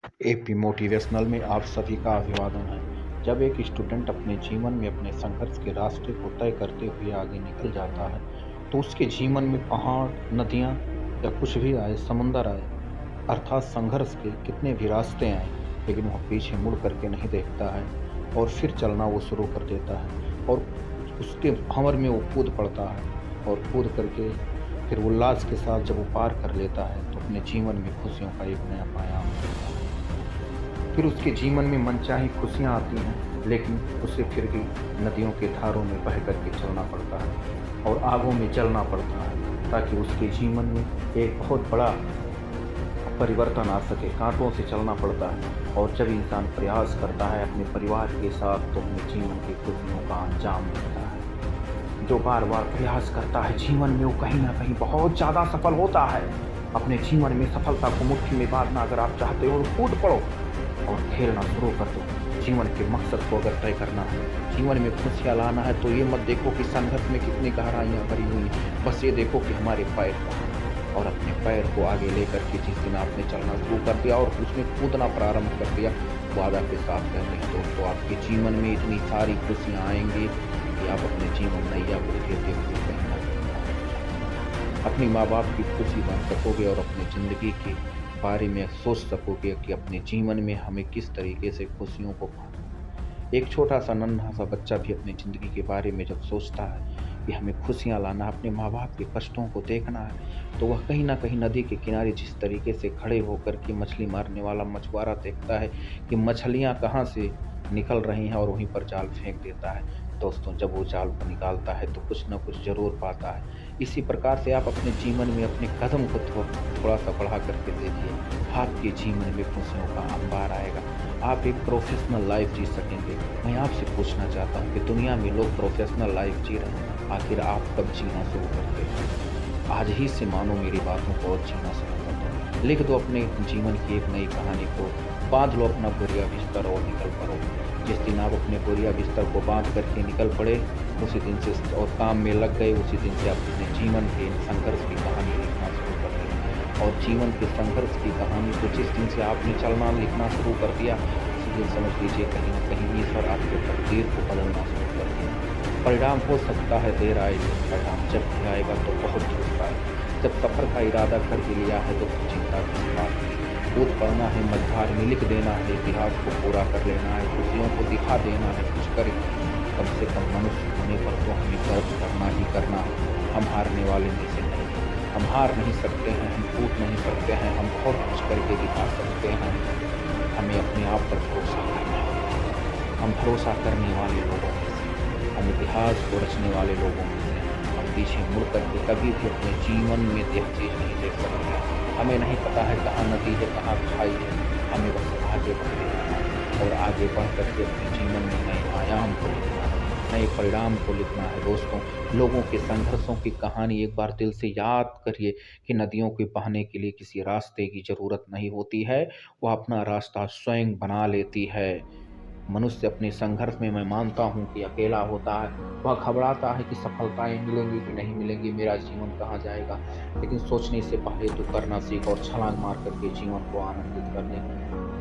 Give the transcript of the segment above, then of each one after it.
AP motivational में आप सभी का अभिवादन है। जब एक स्टूडेंट अपने जीवन में अपने संघर्ष के रास्ते को तय करते हुए आगे निकल जाता है, तो उसके जीवन में पहाड़, नदियाँ या कुछ भी आए, समुंदर आए, अर्थात संघर्ष के कितने भी रास्ते आए, लेकिन वह पीछे मुड़ करके नहीं देखता है और फिर चलना वो शुरू कर देता है और उसके भंवर में वो कूद पड़ता है और कूद करके फिर उल्लास के साथ जब वो पार कर लेता है, तो अपने जीवन में खुशियों का एक नया पायाम मिलता है। फिर उसके जीवन में मनचाही खुशियाँ आती हैं, लेकिन उसे फिर भी नदियों के धारों में बह करके चलना पड़ता है और आगों में जलना पड़ता है, ताकि उसके जीवन में एक बहुत बड़ा परिवर्तन आ सके। कांटों से चलना पड़ता है और जब इंसान प्रयास करता है अपने परिवार के साथ, तो अपने जीवन की खुशियों का अंजाम मिलता है। जो बार बार प्रयास करता है जीवन में, वो कहीं ना कहीं बहुत ज़्यादा सफल होता है। अपने जीवन में सफलता को मुट्ठी में बांधना अगर आप चाहते हो, तो कूद पड़ो और खेलना शुरू कर दो। जीवन के मकसद को अगर तय करना है, जीवन में खुशियाँ लाना है, तो ये मत देखो कि संघर्ष में कितनी गहराइयाँ भरी हुई हैं। बस ये देखो कि हमारे पैर कहाँ हैं, और अपने पैर को आगे लेकर के जिस दिन आपने चलना शुरू कर दिया और उसमें कूदना प्रारंभ कर दिया, वादा के साथ कहते हैं दोस्तों, आपके जीवन में इतनी सारी खुशियाँ आएंगी कि आप अपने जीवन नैया को खेलते हुए कहीं ना कहीं पहुंच जाएंगे। अपने माँ बाप की खुशी बन सकोगे और अपनी ज़िंदगी के बारे में सोच सकोगे कि अपने जीवन में हमें किस तरीके से खुशियों को पाना है। एक छोटा सा नन्हा सा बच्चा भी अपनी ज़िंदगी के बारे में जब सोचता है कि हमें खुशियाँ लाना है, अपने माँ बाप के कष्टों को देखना है, तो वह कहीं ना कहीं नदी के किनारे जिस तरीके से खड़े होकर के मछली मारने वाला मछुआरा देखता है कि मछलियाँ कहाँ से निकल रही हैं और वहीं पर जाल फेंक देता है। दोस्तों, जब वो जाल को निकालता है तो कुछ ना कुछ ज़रूर पाता है। इसी प्रकार से आप अपने जीवन में अपने कदम को थोड़ा सा बढ़ा करके देखिए, आपके जीवन में खुशियों का अंबार आएगा। आप एक प्रोफेशनल लाइफ जी सकेंगे। मैं आपसे पूछना चाहता हूँ कि दुनिया में लोग प्रोफेशनल लाइफ जी रहे हैं, आखिर आप कब जीना शुरू करते हैं? आज ही से मानो मेरी बातों को और जीना शुरू कर दो। लिख दो अपने जीवन की एक नई कहानी को, बांध लो अपना बोरिया बिस्तर और निकल पड़ो। जिस दिन आप अपने बोरिया बिस्तर को बांध करके निकल पड़े, उसी दिन से और काम में लग गए, उसी दिन से आप अपने जीवन के संघर्ष की कहानी लिखना शुरू कर दें। और जीवन के संघर्ष की कहानी को जिस दिन से आपने चलना लिखना शुरू कर दिया, उसी दिन समझ लीजिए कहीं न कहीं ईश्वर आपके तकदीर को बदलना शुरू कर दिया। परिणाम हो सकता है देर आए, लेकिन परिणाम जब भी आएगा तो बहुत जल्द आएगा। जब सफ़र का इरादा कर भी लिया है तो फिर चिंता की बात नहीं। कूद पड़ना है, मझधार में लिख देना है, इतिहास को पूरा कर लेना है, खुशियों को दिखा देना है, कुछ करके कम से कम मनुष्य होने पर तो हमें गर्व करना ही करना है। हम हारने वाले में से नहीं हैं। हम हार नहीं सकते हैं, हम टूट नहीं सकते हैं, हम बहुत कुछ करके दिखा सकते हैं। हमें अपने आप पर भरोसा करना है। हम भरोसा करने वाले लोगों में से, हम इतिहास को रचने वाले लोगों में से, हम पीछे मुड़ करके कभी भी अपने जीवन में यह चीज़ नहीं देख सकते। हमें नहीं पता है कहाँ नदी है, कहाँ खाई है। हमें बस आगे बढ़ते रहना है और आगे बढ़ करके अपने जीवन में नए आयाम को लिखना है, नए परिणाम को लिखना है। दोस्तों, लोगों के संघर्षों की कहानी एक बार दिल से याद करिए कि नदियों के बहने के लिए किसी रास्ते की ज़रूरत नहीं होती है, वह अपना रास्ता स्वयं बना लेती है। मनुष्य अपने संघर्ष में, मैं मानता हूँ कि अकेला होता है। वह घबराता है कि सफलताएँ मिलेंगी कि नहीं मिलेंगी, मेरा जीवन कहाँ जाएगा। लेकिन सोचने से पहले तो करना सीख और छलांग मार करके जीवन को आनंदित करने।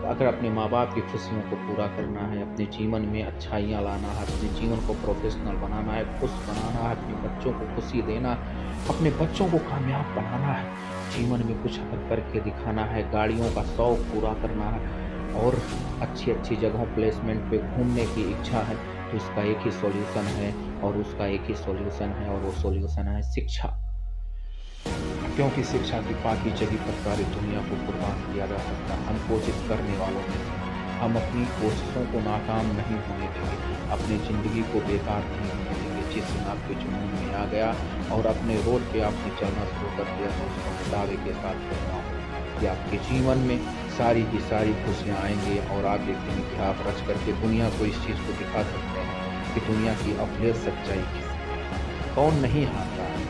अगर अपने माँ बाप की खुशियों को पूरा करना है, अपने जीवन में अच्छाइयाँ लाना है, अपने जीवन को प्रोफेशनल बनाना है, खुश बनाना है, अपने बच्चों को खुशी देना, अपने बच्चों को कामयाब बनाना है, जीवन में कुछ अगर करके दिखाना है, गाड़ियों का शौक पूरा करना है और अच्छी-अच्छी जगहों प्लेसमेंट पे घूमने की इच्छा है, तो इसका एक ही सॉल्यूशन है और उसका एक ही सॉल्यूशन है और वो सॉल्यूशन है शिक्षा। क्योंकि शिक्षा की पाकी जगह पर सारी दुनिया को कुर्बान किया जा सकता है। हम कोशिश करने वालों में से, हम अपनी कोशिशों को नाकाम नहीं होने देंगे, अपनी ज़िंदगी को बेकार नहीं होने देंगे। जिस दिन आपके जुनून में आ गया और अपने रोड पे आपने चलना शुरू कर दिया, तो उसको दावे के साथ कहता हूँ कि आपके जीवन में सारी की सारी खुशियाँ आएँगी और आप एक दिन इतिहास रच करके दुनिया को इस चीज़ को दिखा सकते हैं कि दुनिया की असलियत सच्चाई किसी है। कौन नहीं हारता है?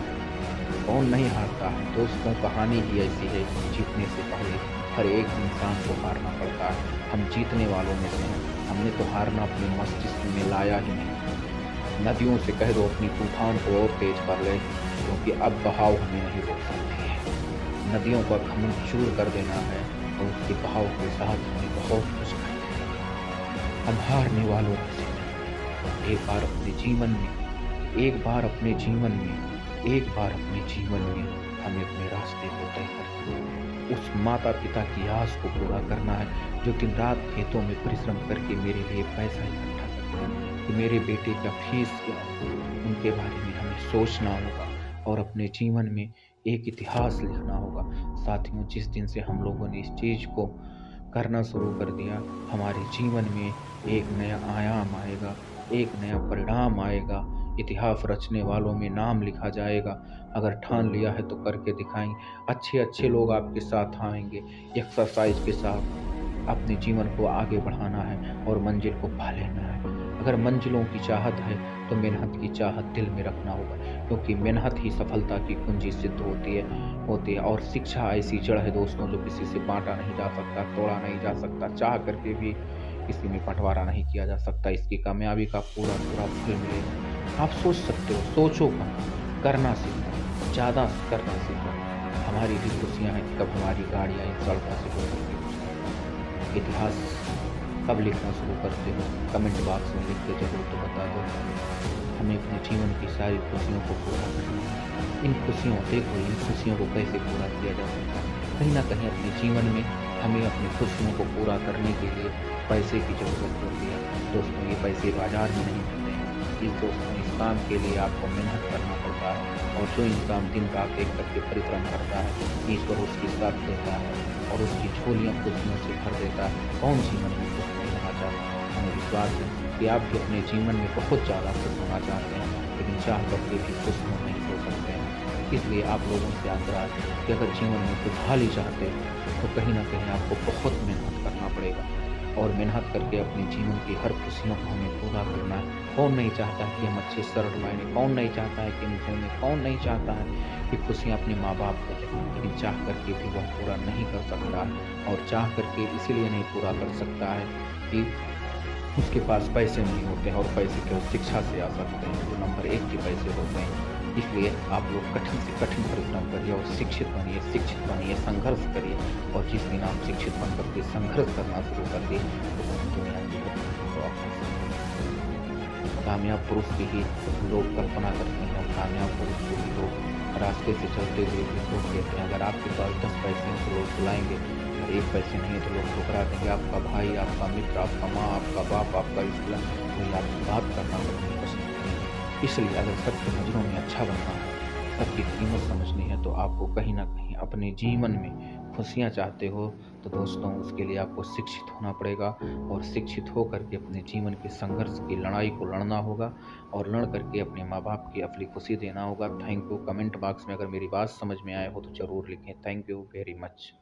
कौन नहीं हारता है? दोस्तों, कहानी ही ऐसी है कि जीतने से पहले हर एक इंसान को हारना पड़ता है। हम जीतने वालों में से हैं। हमने तो हारना अपने मस्तिष्क में लाया ही नहीं। नदियों से कह दो अपनी तूफान को और तेज कर ले, क्योंकि अब बहाव हमें नहीं रोक सकती है। नदियों का घमंड चूर कर देना है और उसके बहाव के साथ हमें बहुत कुछ करते हैं। हम हारने वालों में से नहीं। एक बार अपने जीवन में एक बार अपने जीवन में एक बार अपने जीवन में हमें अपने रास्ते को तय करना है। उस माता पिता की आस को पूरा करना है जो दिन रात खेतों में परिश्रम करके मेरे लिए पैसा इकट्ठा करते हैं कि मेरे बेटे का फीस क्या है। उनके बारे में हमें सोचना होगा और अपने जीवन में एक इतिहास लिखना होगा। साथियों, जिस दिन से हम लोगों ने इस चीज़ को करना शुरू कर दिया, हमारे जीवन में एक नया आयाम आएगा, एक नया परिणाम आएगा, इतिहास रचने वालों में नाम लिखा जाएगा। अगर ठान लिया है तो करके दिखाएंगे। अच्छे-अच्छे लोग आपके साथ आएँगे, एक्सरसाइज़ के साथ अपने जीवन को आगे बढ़ाना है और मंजिल को पा लेना है। अगर मंजिलों की चाहत है तो मेहनत की चाहत दिल में रखना होगा, क्योंकि मेहनत ही सफलता की कुंजी सिद्ध होती है। और शिक्षा ऐसी जड़ है दोस्तों जो किसी से बाँटा नहीं जा सकता, तोड़ा नहीं जा सकता, चाह करके भी किसी में बँटवारा नहीं किया जा सकता। इसकी कामयाबी का पूरा फल मिलेगा। आप सोच सकते हो, सोचो कम, करना सीखो, ज़्यादा करना सीखो। हमारी भी खुशियाँ हैं कि कब हमारी गाड़ियाँ इन सड़कों से गुजरती हैं। इतिहास कब लिखना शुरू करते हो? कमेंट बॉक्स में लिख के ज़रूर तो बता दो। हमें अपने जीवन की सारी खुशियों को पूरा करना है। इन खुशियों को कैसे पूरा किया जा सकता है? कहीं न कहीं अपने जीवन में हमें अपनी खुशियों को पूरा करने के लिए पैसे की ज़रूरत होती है। दोस्तों, ये पैसे बाज़ार में नहीं मिलते हैं। इस काम के लिए आपको मेहनत करना पड़ता है और जो इंसान दिन रात एक करके परिश्रम करता है, ईश्वर उसकी साथ देता है और उसकी झोलियाँ खुशियों से भर देता है। कौन जीवन में खुश नहीं होना चाहता? हमें विश्वास है कि आप भी अपने जीवन में बहुत ज़्यादा खुश होना चाहते हैं, लेकिन चाह करके भी खुश नहीं हो सकते हैं। इसलिए आप लोगों से आग्रह है कि अगर जीवन में खुशहाली चाहते हैं तो कहीं न कहीं आपको बहुत मेहनत करना पड़ेगा और मेहनत करके अपने जीवन की हर खुशियों को हमें पूरा करना है। कौन नहीं चाहता है कि हम अच्छे सरल मायने, कौन नहीं चाहता है कि हम घूमें, कौन नहीं चाहता है कि खुशियाँ अपने माँ-बाप को दें, लेकिन चाह करके भी वह पूरा नहीं कर सकता है। और चाह करके इसीलिए नहीं पूरा कर सकता है कि उसके पास पैसे नहीं होते हैं और पैसे केवल शिक्षा से आ सकते हैं, जो नंबर 1 के पैसे होते हैं। इसलिए आप लोग कठिन से कठिन परिश्रम करिए और शिक्षित बनिए, संघर्ष करिए। और जिस दिन आप शिक्षित बन करके संघर्ष करना शुरू कर दिए तो दुनिया की हर किसी को आप कामयाब पुरुष की ही लोग कल्पना करते हैं और कामयाब पुरुष को ही लोग रास्ते से चलते हुए भी लोग कहते हैं। अगर आपके पास 10 पैसे हैं तो लोग बुलाएंगे, अगर 1 पैसे नहीं है तो लोग ठुकरा देंगे। आपका भाई, आपका मित्र, आपका माँ, आपका बाप, आपका रिश्तेदार कोई आपसे बात करना नहीं पसंद करेंगे। इसलिए अगर सबकी नज़रों में अच्छा बनना है, सबकी कीमत समझनी है, तो आपको कहीं न कहीं अपने जीवन में खुशियाँ चाहते हो तो दोस्तों उसके लिए आपको शिक्षित होना पड़ेगा और शिक्षित हो करके अपने जीवन के संघर्ष की लड़ाई को लड़ना होगा और लड़ करके अपने माँ-बाप की असली खुशी देना होगा। Thank you. कमेंट बॉक्स में अगर मेरी बात समझ में आए हो तो ज़रूर लिखें। Thank you very much.